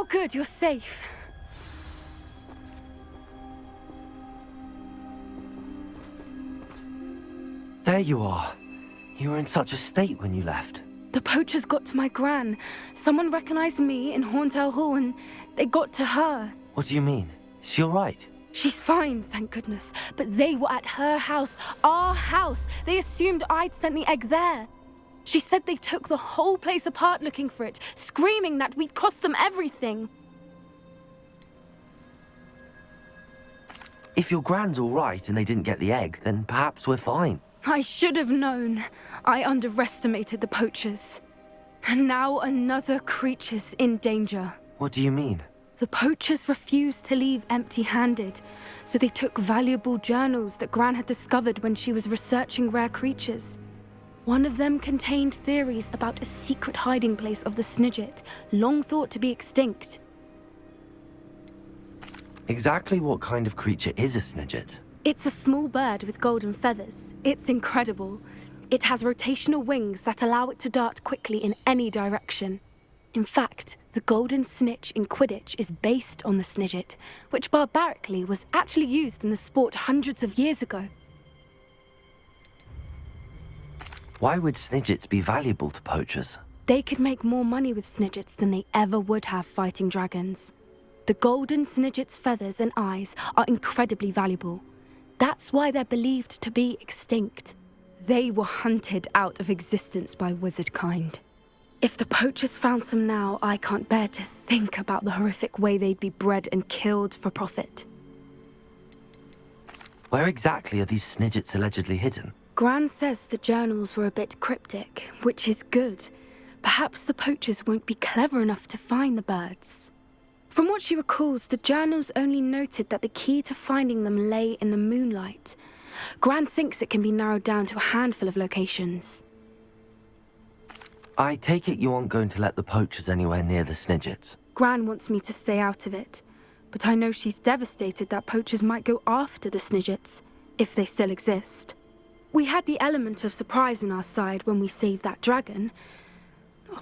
Oh good, you're safe. There you are. You were in such a state when you left. The poachers got to my gran. Someone recognized me in Horntail Hall and they got to her. What do you mean? Is she all right? She's fine, thank goodness. But they were at her house, our house. They assumed I'd sent the egg there. She said they took the whole place apart looking for it, screaming that we'd cost them everything. If your gran's all right and they didn't get the egg, then perhaps we're fine. I should have known. I underestimated the poachers. And now another creature's in danger. What do you mean? The poachers refused to leave empty-handed, so they took valuable journals that Gran had discovered when she was researching rare creatures. One of them contained theories about a secret hiding place of the Snidget, long thought to be extinct. Exactly what kind of creature is a Snidget? It's a small bird with golden feathers. It's incredible. It has rotational wings that allow it to dart quickly in any direction. In fact, the golden snitch in Quidditch is based on the Snidget, which barbarically was actually used in the sport hundreds of years ago. Why would Snidgets be valuable to poachers? They could make more money with Snidgets than they ever would have fighting dragons. The golden Snidget's feathers and eyes are incredibly valuable. That's why they're believed to be extinct. They were hunted out of existence by wizard kind. If the poachers found some now, I can't bear to think about the horrific way they'd be bred and killed for profit. Where exactly are these Snidgets allegedly hidden? Gran says the journals were a bit cryptic, which is good. Perhaps the poachers won't be clever enough to find the birds. From what she recalls, the journals only noted that the key to finding them lay in the moonlight. Gran thinks it can be narrowed down to a handful of locations. I take it you aren't going to let the poachers anywhere near the Snidgets. Gran wants me to stay out of it, but I know she's devastated that poachers might go after the Snidgets, if they still exist. We had the element of surprise on our side when we saved that dragon,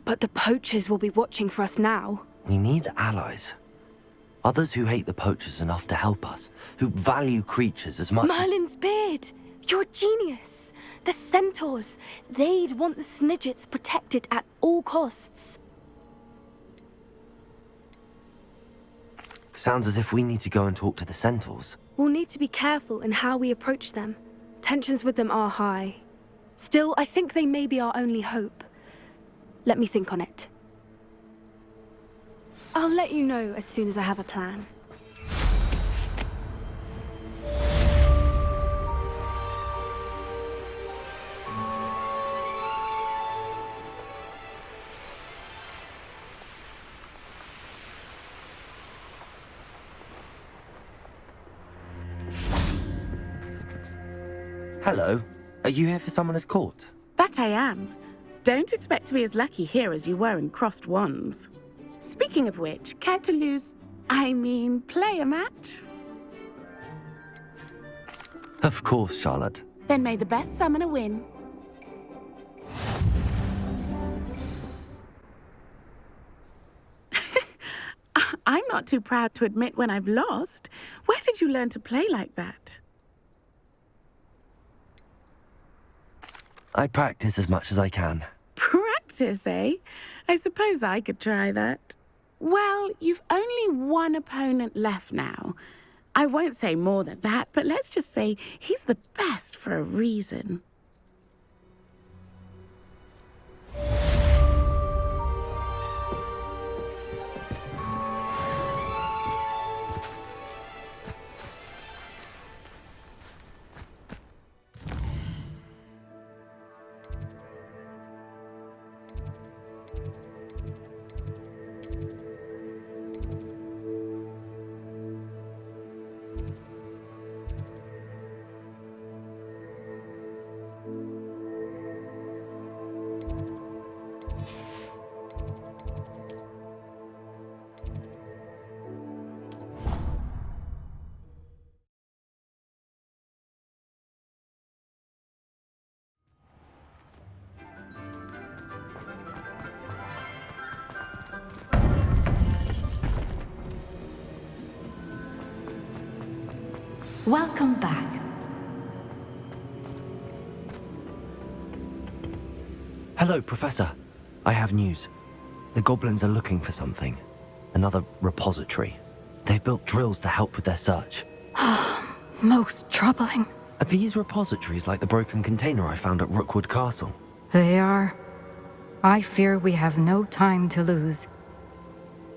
but the poachers will be watching for us now. We need allies. Others who hate the poachers enough to help us, who value creatures as much Merlin's beard! You're a genius! The centaurs! They'd want the Snidgets protected at all costs. Sounds as if we need to go and talk to the centaurs. We'll need to be careful in how we approach them. Tensions with them are high. Still, I think they may be our only hope. Let me think on it. I'll let you know as soon as I have a plan. Hello. Are you here for Summoner's Court? That I am. Don't expect to be as lucky here as you were in Crossed Wands. Speaking of which, care to play a match? Of course, Charlotte. Then may the best summoner win. I'm not too proud to admit when I've lost. Where did you learn to play like that? I practice as much as I can. Practice, eh? I suppose I could try that. Well, you've only one opponent left now. I won't say more than that, but let's just say he's the best for a reason. Welcome back. Hello, Professor. I have news. The goblins are looking for something. Another repository. They've built drills to help with their search. Most troubling. Are these repositories like the broken container I found at Rookwood Castle? They are. I fear we have no time to lose.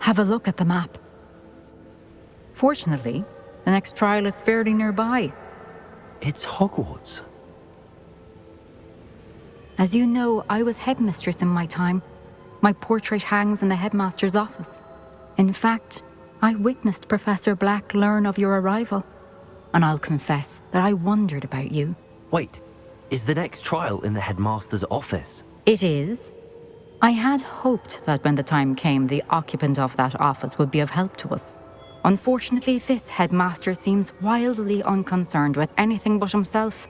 Have a look at the map. Fortunately, the next trial is fairly nearby. It's Hogwarts. As you know, I was headmistress in my time. My portrait hangs in the headmaster's office. In fact, I witnessed Professor Black learn of your arrival. And I'll confess that I wondered about you. Wait, is the next trial in the headmaster's office? It is. I had hoped that when the time came, the occupant of that office would be of help to us. Unfortunately, this headmaster seems wildly unconcerned with anything but himself.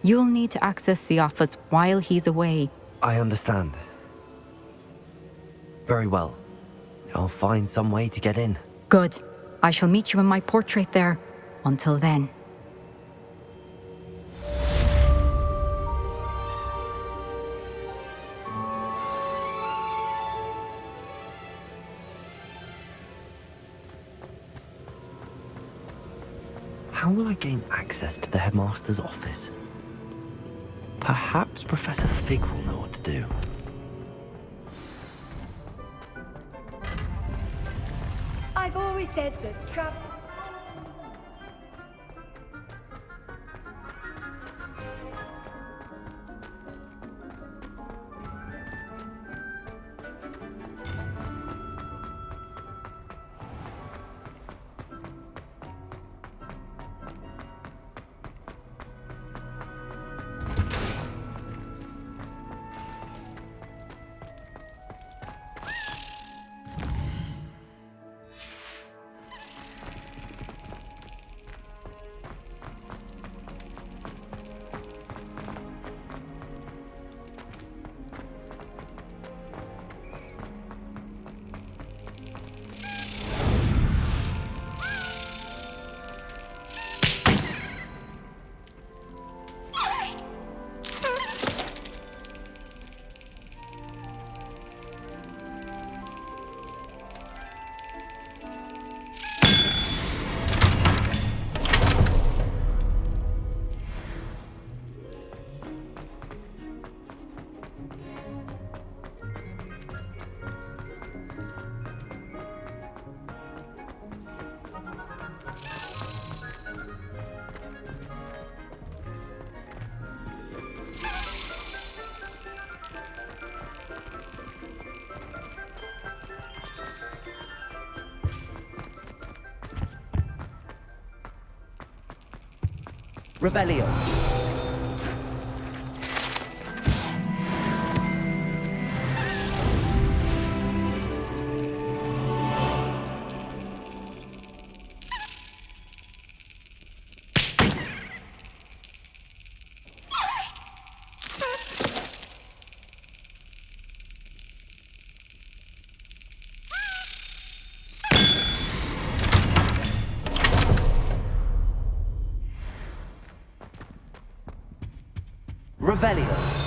You'll need to access the office while he's away. I understand. Very well. I'll find some way to get in. Good. I shall meet you in my portrait there. Until then. How will I gain access to the headmaster's office? Perhaps Professor Fig will know what to do. I've always said that trap. Revelio. Revelio.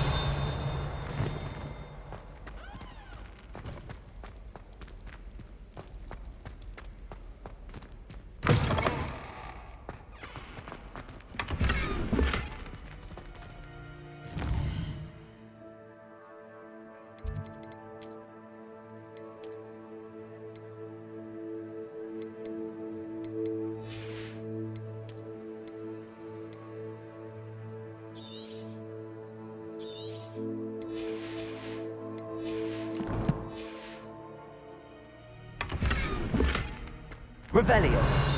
Revelio.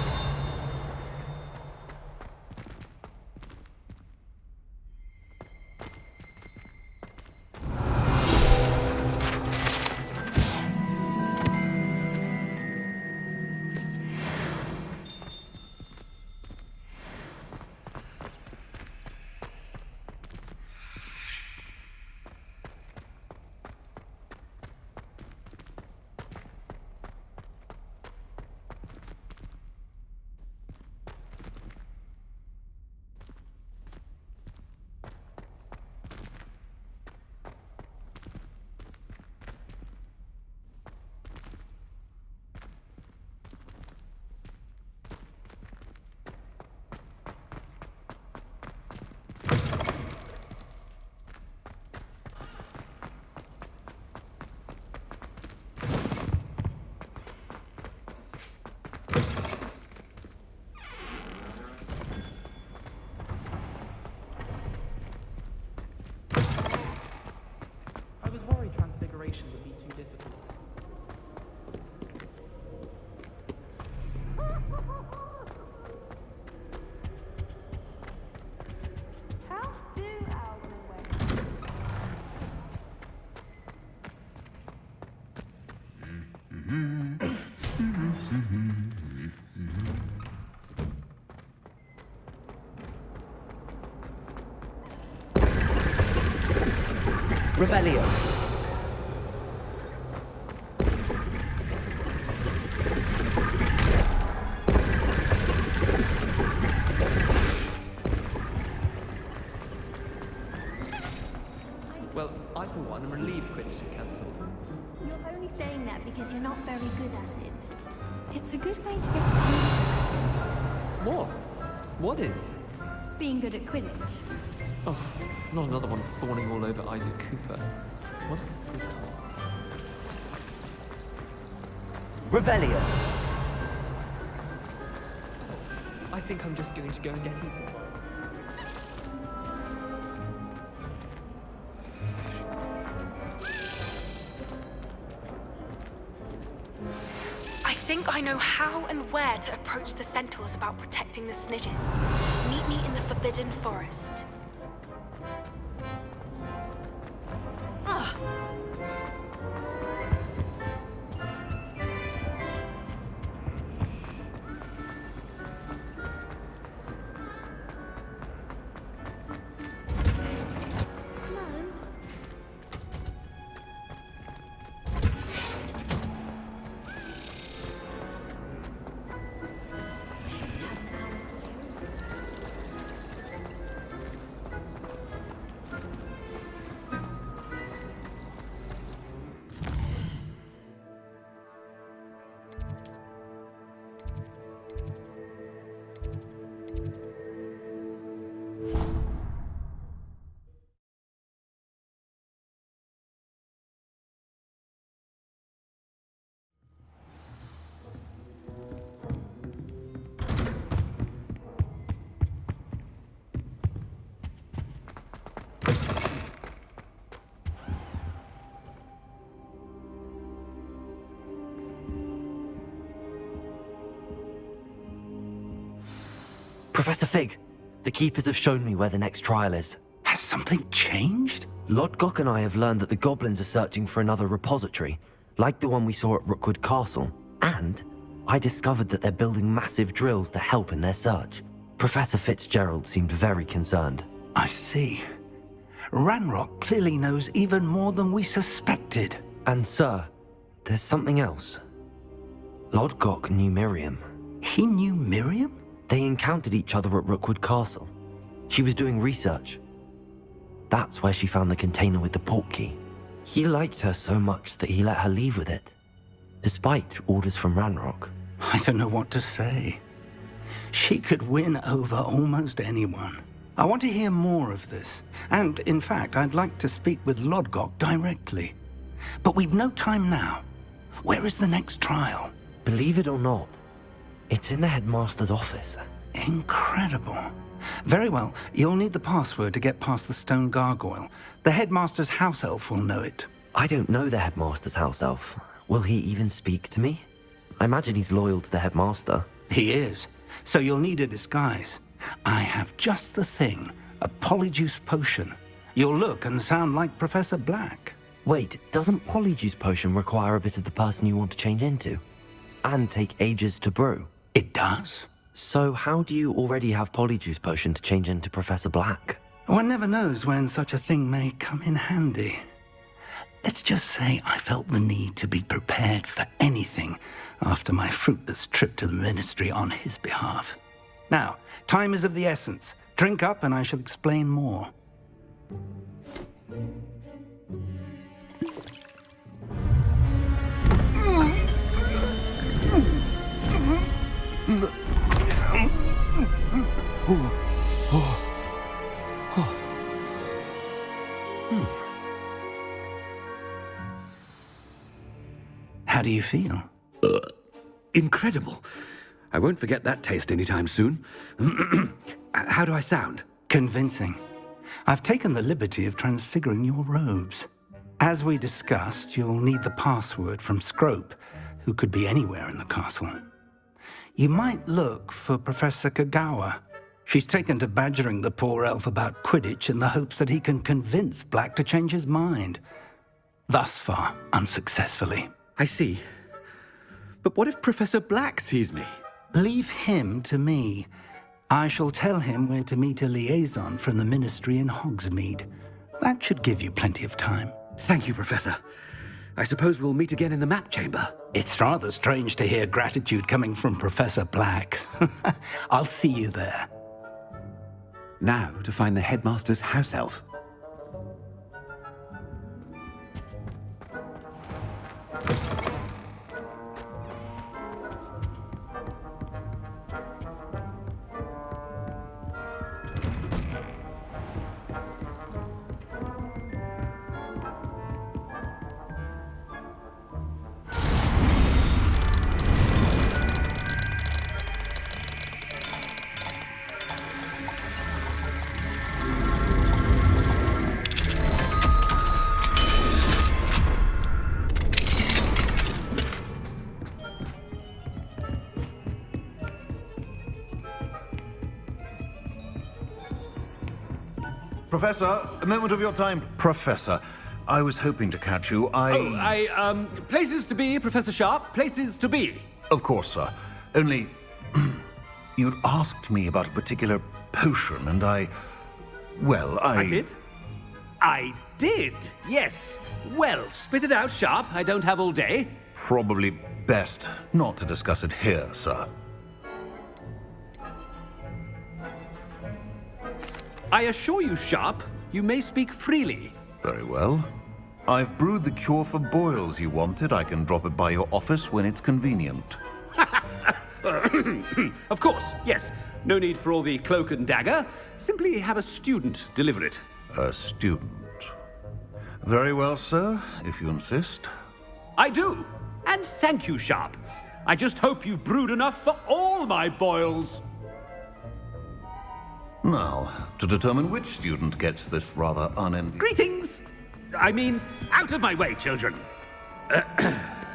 Revelio. Well, I for one am relieved Quidditch is cancelled. You're only saying that because you're not very good at it. It's a good way to get to What? What is? being good at Quidditch. Oh, not another one fawning all over Isaac Cooper. What? Revelio. I think I'm just going to go and get him. I think I know how and where to approach the centaurs about protecting the Snidgets. Meet me in the Forbidden Forest. Ah. Professor Fig, the Keepers have shown me where the next trial is. Has something changed? Lodgok and I have learned that the goblins are searching for another repository, like the one we saw at Rookwood Castle. And I discovered that they're building massive drills to help in their search. Professor Fitzgerald seemed very concerned. I see. Ranrock clearly knows even more than we suspected. And sir, there's something else. Lodgok knew Miriam. He knew Miriam? They encountered each other at Rookwood Castle. She was doing research. That's where she found the container with the port key. He liked her so much that he let her leave with it, despite orders from Ranrock. I don't know what to say. She could win over almost anyone. I want to hear more of this. And, in fact, I'd like to speak with Lodgok directly. But we've no time now. Where is the next trial? Believe it or not, it's in the headmaster's office. Incredible. Very well. You'll need the password to get past the stone gargoyle. The headmaster's house elf will know it. I don't know the headmaster's house elf. Will he even speak to me? I imagine he's loyal to the headmaster. He is. So you'll need a disguise. I have just the thing. A polyjuice potion. You'll look and sound like Professor Black. Wait, doesn't Polyjuice Potion require a bit of the person you want to change into? And take ages to brew? It does. So how do you already have Polyjuice Potion to change into Professor Black? One never knows when such a thing may come in handy. Let's just say I felt the need to be prepared for anything after my fruitless trip to the ministry on his behalf. Now, time is of the essence. Drink up and I shall explain more. How do you feel? Incredible. I won't forget that taste anytime soon. How do I sound? Convincing. I've taken the liberty of transfiguring your robes. As we discussed, you'll need the password from Scrope, who could be anywhere in the castle. You might look for Professor Kagawa. She's taken to badgering the poor elf about Quidditch in the hopes that he can convince Black to change his mind. Thus far, unsuccessfully. I see. But what if Professor Black sees me? Leave him to me. I shall tell him where to meet a liaison from the ministry in Hogsmeade. That should give you plenty of time. Thank you, Professor. I suppose we'll meet again in the map chamber. It's rather strange to hear gratitude coming from Professor Black. I'll see you there. Now to find the headmaster's house elf. Professor, a moment of your time. Professor, I was hoping to catch you. Places to be, Professor Sharp, places to be. Of course, sir. Only, you'd asked me about a particular potion, and I did? I did, yes. Well, spit it out, Sharp. I don't have all day. Probably best not to discuss it here, sir. I assure you, Sharp, you may speak freely. Very well. I've brewed the cure for boils you wanted. I can drop it by your office when it's convenient. Of course, yes. No need for all the cloak and dagger. Simply have a student deliver it. A student. Very well, sir, if you insist. I do. And thank you, Sharp. I just hope you've brewed enough for all my boils. Now, to determine which student gets this rather unenviable... Greetings! I mean, out of my way, children.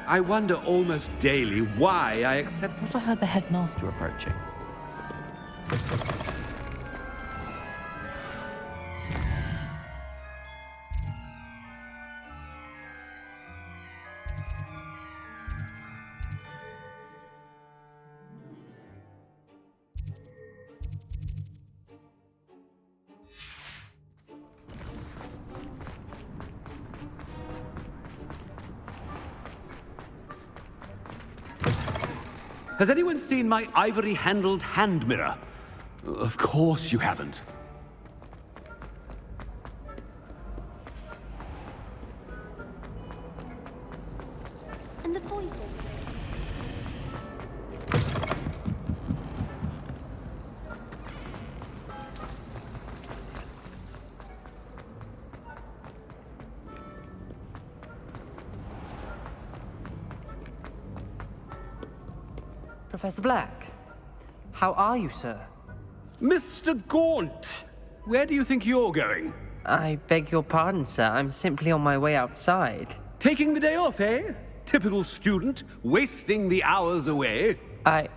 I wonder almost daily why I accept... I heard the headmaster approaching. Has anyone seen my ivory-handled hand mirror? Of course you haven't. And the poison. Professor Black, how are you, sir? Mr. Gaunt, where do you think you're going? I beg your pardon, sir. I'm simply on my way outside. Taking the day off, eh? Typical student, wasting the hours away. I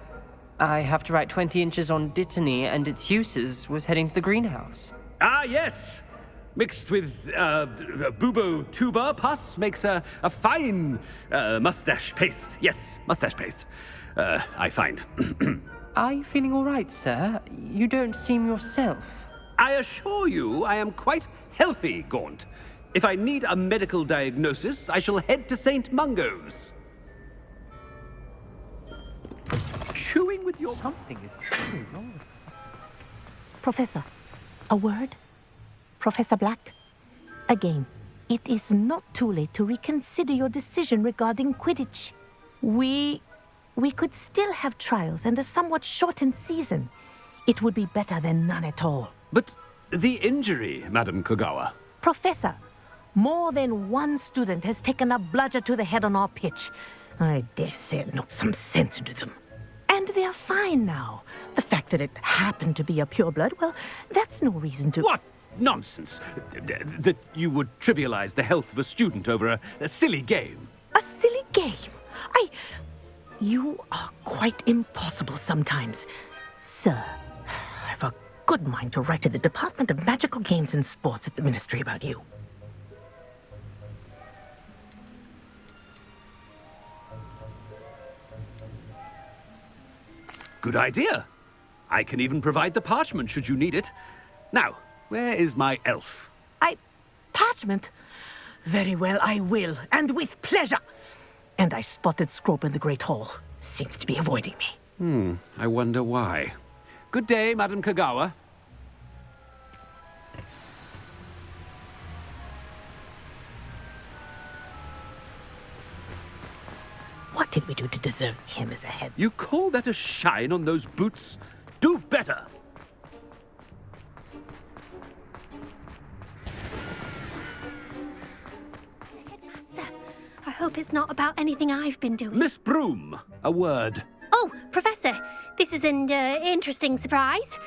have to write 20 inches on Dittany and its uses. Was heading to the greenhouse. Ah, yes. Mixed with bubo tuber pus makes a fine mustache paste. Yes, mustache paste. I find. Are you feeling all right, sir? You don't seem yourself. I assure you I am quite healthy, Gaunt. If I need a medical diagnosis, I shall head to St. Mungo's. Chewing with your... Something is very wrong. Professor, a word? Professor Black? Again, it is not too late to reconsider your decision regarding Quidditch. We could still have trials and a somewhat shortened season. It would be better than none at all. But the injury, Madam Kogawa. Professor, more than one student has taken a bludger to the head on our pitch. I dare say it knocked some sense into them. And they're fine now. The fact that it happened to be a pureblood, well, that's no reason to... What nonsense! That you would trivialize the health of a student over a silly game. A silly game? You are quite impossible sometimes. Sir, I've a good mind to write to the Department of Magical Games and Sports at the Ministry about you. Good idea. I can even provide the parchment should you need it. Now, where is my elf? Parchment? Very well, I will, and with pleasure. And I spotted Scrope in the Great Hall. Seems to be avoiding me. I wonder why. Good day, Madam Kagawa. What did we do to deserve him as a head? You call that a shine on those boots? Do better! Headmaster, I hope it's not about anything I've been doing. Miss Broom, a word. Oh, Professor, this is an interesting surprise.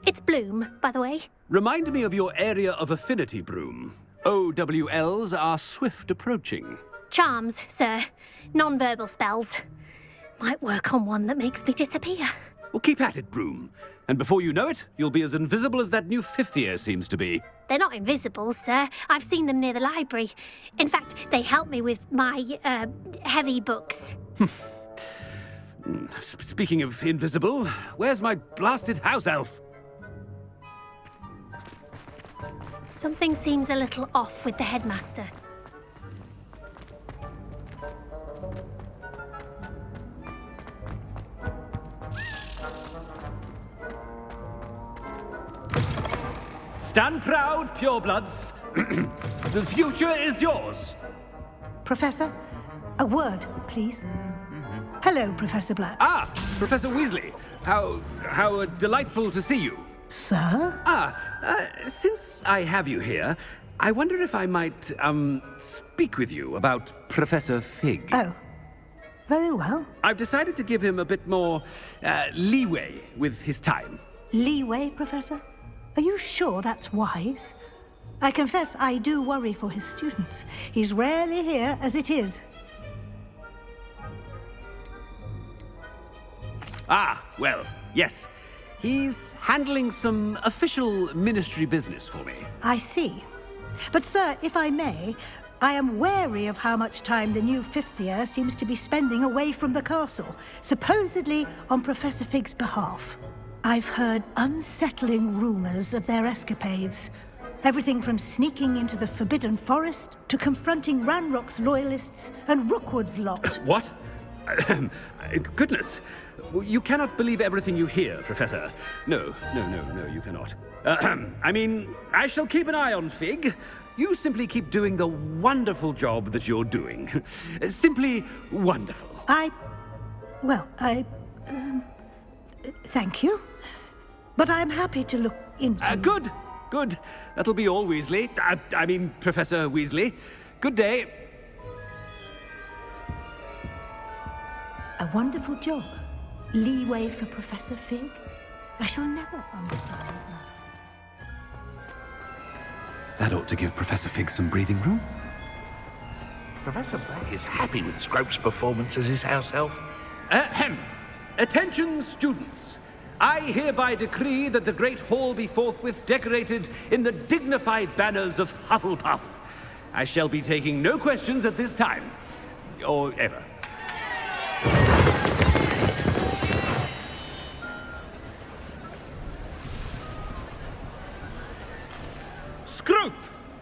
It's Bloom, by the way. Remind me of your area of affinity, Broom. OWLs are swift approaching. Charms, sir. Non-verbal spells. Might work on one that makes me disappear. Well, keep at it, Broom. And before you know it, you'll be as invisible as that new 5th year seems to be. They're not invisible, sir. I've seen them near the library. In fact, they help me with my, heavy books. Speaking of invisible, where's my blasted house elf? Something seems a little off with the headmaster. Stand proud, purebloods. The future is yours. Professor, a word, please. Hello, Professor Black. Ah, Professor Weasley. How delightful to see you. Sir? Since I have you here, I wonder if I might, speak with you about Professor Fig. Oh, very well. I've decided to give him a bit more, leeway with his time. Leeway, Professor? Are you sure that's wise? I confess I do worry for his students. He's rarely here as it is. Ah, well, yes. He's handling some official ministry business for me. I see. But, sir, if I may, I am wary of how much time the new 5th year seems to be spending away from the castle, supposedly on Professor Fig's behalf. I've heard unsettling rumors of their escapades. Everything from sneaking into the Forbidden Forest to confronting Ranrock's loyalists and Rookwood's lot. What? Goodness. You cannot believe everything you hear, Professor. No, you cannot. I mean, I shall keep an eye on Fig. You simply keep doing the wonderful job that you're doing. Simply wonderful. Thank you. But I'm happy to look into... Good. That'll be all, Weasley. I mean, Professor Weasley. Good day. A wonderful job. Leeway for Professor Fig. I shall never understand that. That ought to give Professor Fig some breathing room. Professor Black is happy with Scrope's performance as his house elf. Attention, students. I hereby decree that the Great Hall be forthwith decorated in the dignified banners of Hufflepuff. I shall be taking no questions at this time. Or ever. Scrope!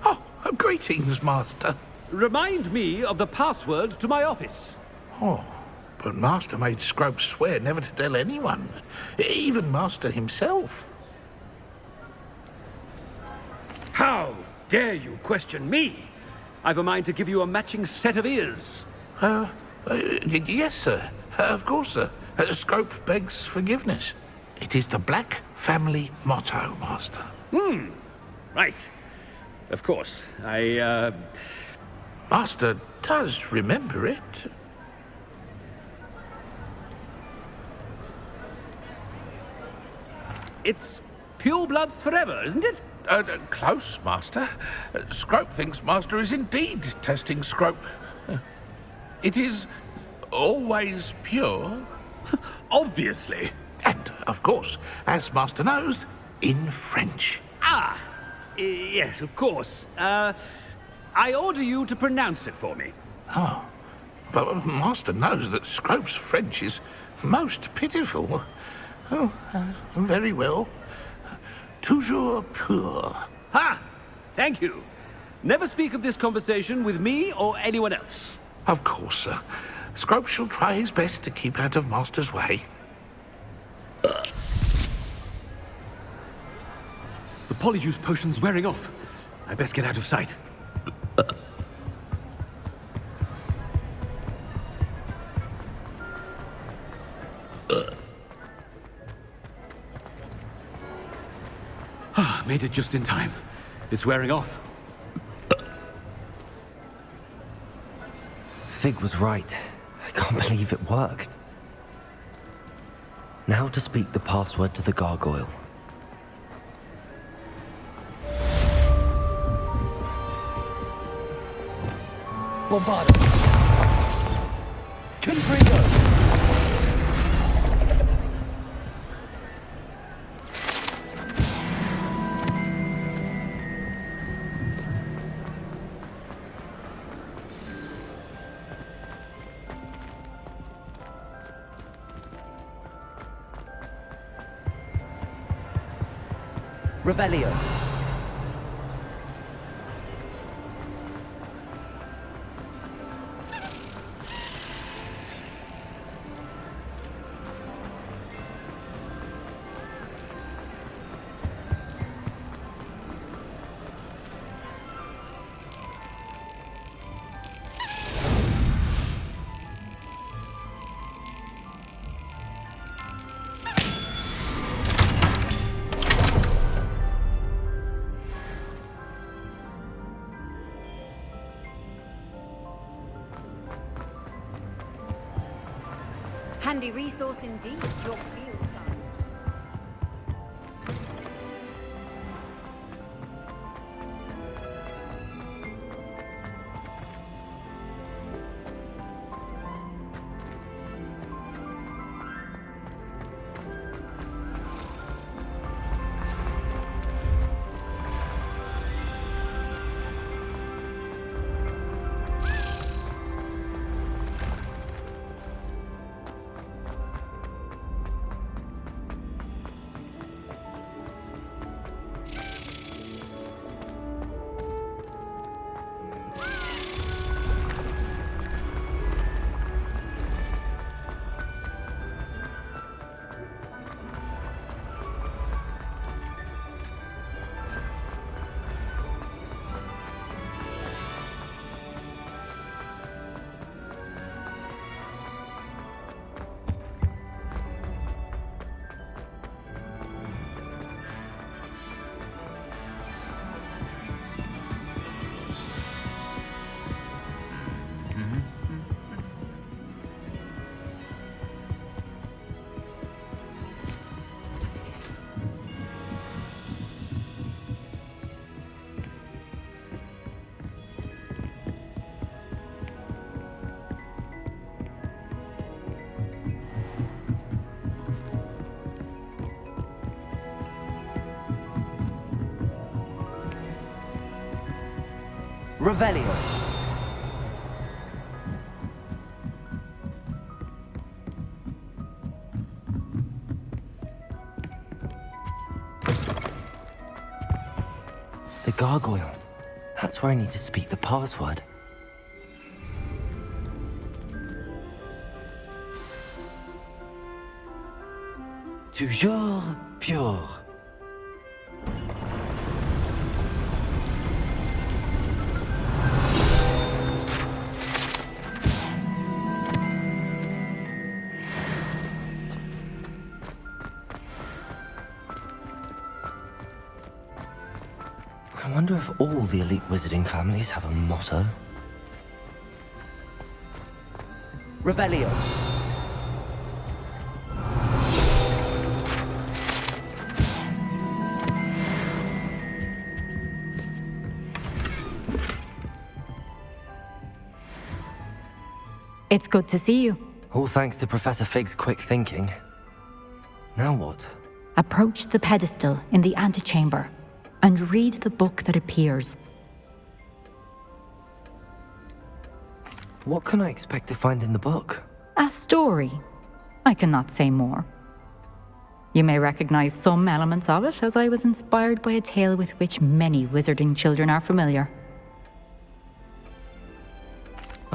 Oh, greetings, Master. Remind me of the password to my office. Oh, but Master made Scrope swear never to tell anyone, even Master himself. How dare you question me? I've a mind to give you a matching set of ears. Yes, sir. Of course, sir. Scrope begs forgiveness. It is the Black family motto, Master. Right. Of course. Master does remember it. It's purebloods forever, isn't it? Close, Master. Scrope thinks Master is indeed testing Scrope. It is always pure. Obviously. And, of course, as Master knows, in French. Yes, of course. I order you to pronounce it for me. Oh, but Master knows that Scrope's French is most pitiful. Oh, very well. Toujours pur. Ha! Thank you. Never speak of this conversation with me or anyone else. Of course, sir. Scrope shall try his best to keep out of Master's way. The polyjuice potion's wearing off. I best get out of sight. Made it just in time. It's wearing off. Fig was right. I can't believe it worked. Now to speak the password to the gargoyle. Bombardo. Confringo. Revelio. Handy resource indeed, your field guide. Revelio. The gargoyle. That's where I need to speak the password. Toujours pure. I wonder if all the elite wizarding families have a motto. Revelio. It's good to see you. All thanks to Professor Fig's quick thinking. Now what? Approach the pedestal in the antechamber and read the book that appears. What can I expect to find in the book? A story. I cannot say more. You may recognize some elements of it, as I was inspired by a tale with which many wizarding children are familiar.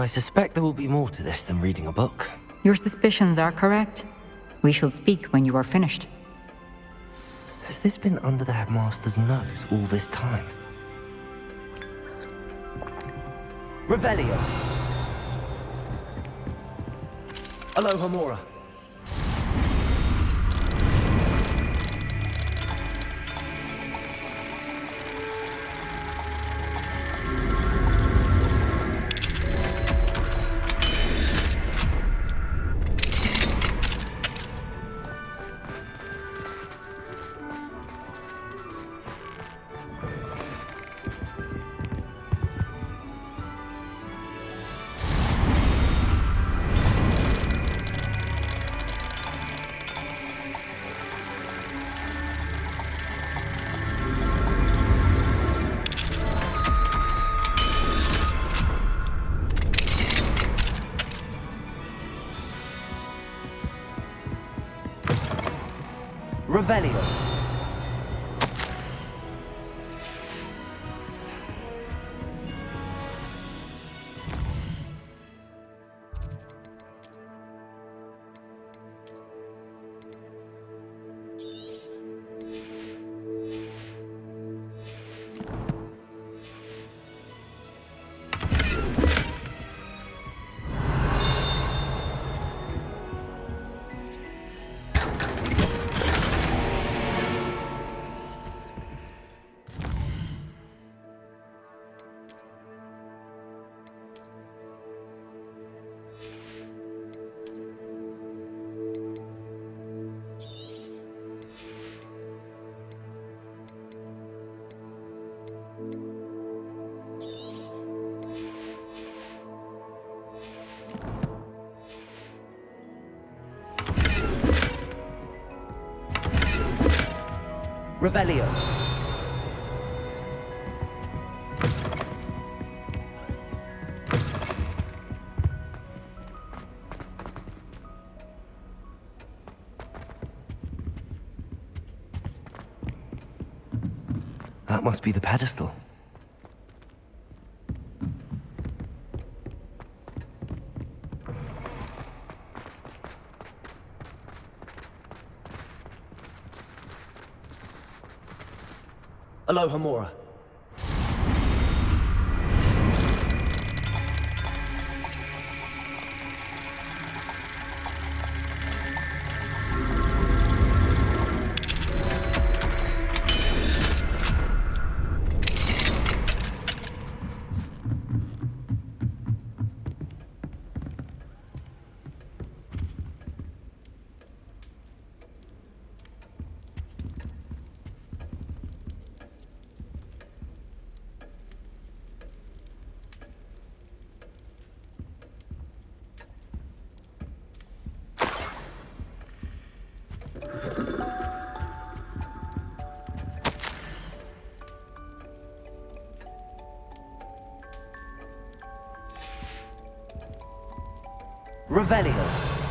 I suspect there will be more to this than reading a book. Your suspicions are correct. We shall speak when you are finished. Has this been under the headmaster's nose all this time? Revelio! Aloha Mora! Revelio. Revelio. That must be the pedestal. Aloha Mora. Revelio.